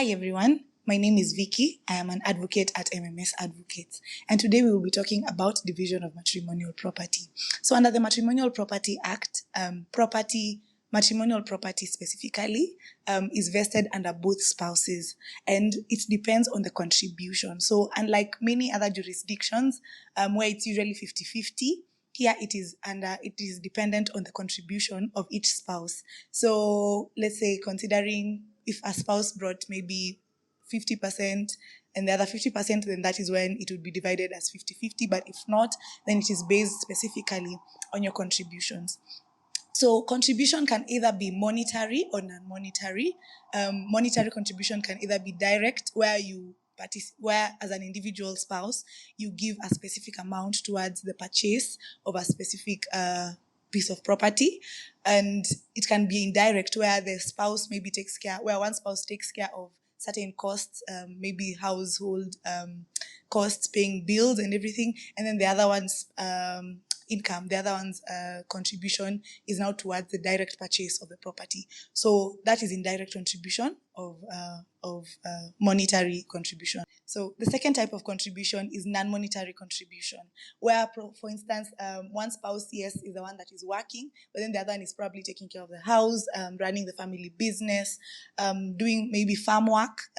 Hi everyone, my name is Vicky. I am an advocate at MMS Advocates, and today we will be talking about division of matrimonial property. So under the Matrimonial Property Act, matrimonial property specifically, is vested under both spouses, and it depends on the contribution. So unlike many other jurisdictions, where it's usually 50-50, here it is dependent on the contribution of each spouse. So let's say, considering if a spouse brought maybe 50% and the other 50%, then that is when it would be divided as 50-50. But if not, then it is based specifically on your contributions. So contribution can either be monetary or non-monetary. Monetary contribution can either be direct, where as an individual spouse, you give a specific amount towards the purchase of a specific piece of property. And it can be indirect, where one spouse takes care of certain costs, maybe household costs, paying bills and everything, and then the other one's contribution is now towards the direct purchase of the property. So that is indirect contribution of monetary contribution. So the second type of contribution is non-monetary contribution, where, for instance, one spouse, yes, is the one that is working, but then the other one is probably taking care of the house, running the family business, doing maybe farm work,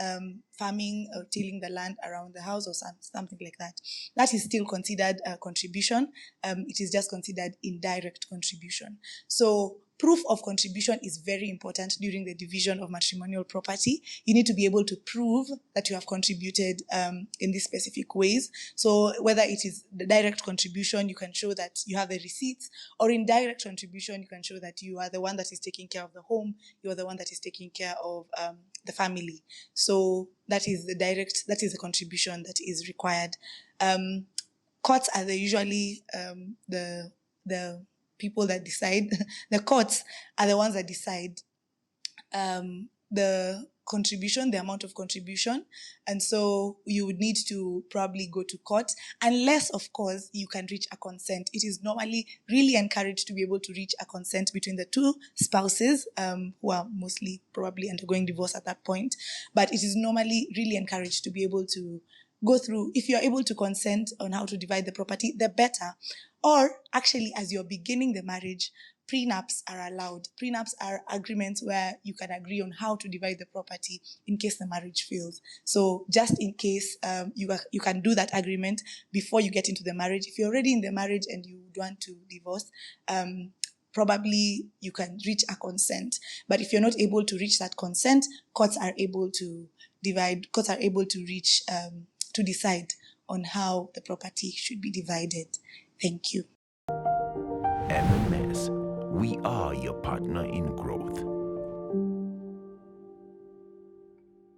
farming or tilling the land around the house or something like that. That is still considered a contribution. It is just considered indirect contribution. So proof of contribution is very important during the division of matrimonial property. You need to be able to prove that you have contributed in these specific ways. So whether it is the direct contribution, you can show that you have the receipts, or indirect contribution, you can show that you are the one that is taking care of the home, you are the one that is taking care of the family. So that is the contribution that is required. Courts are usually the people that decide. The courts are the ones that decide the contribution, the amount of contribution. And so you would need to probably go to court, unless, of course, you can reach a consent. It is normally really encouraged to be able to reach a consent between the two spouses, who are mostly probably undergoing divorce at that point. But it is normally really encouraged to be able to go through. If you're able to consent on how to divide the property, the better. Or actually, as you're beginning the marriage, prenups are allowed. Prenups are agreements where you can agree on how to divide the property in case the marriage fails. So just in case, you can do that agreement before you get into the marriage. If you're already in the marriage and you want to divorce, probably you can reach a consent. But if you're not able to reach that consent, courts are able to decide on how the property should be divided. Thank you. MMS, we are your partner in growth.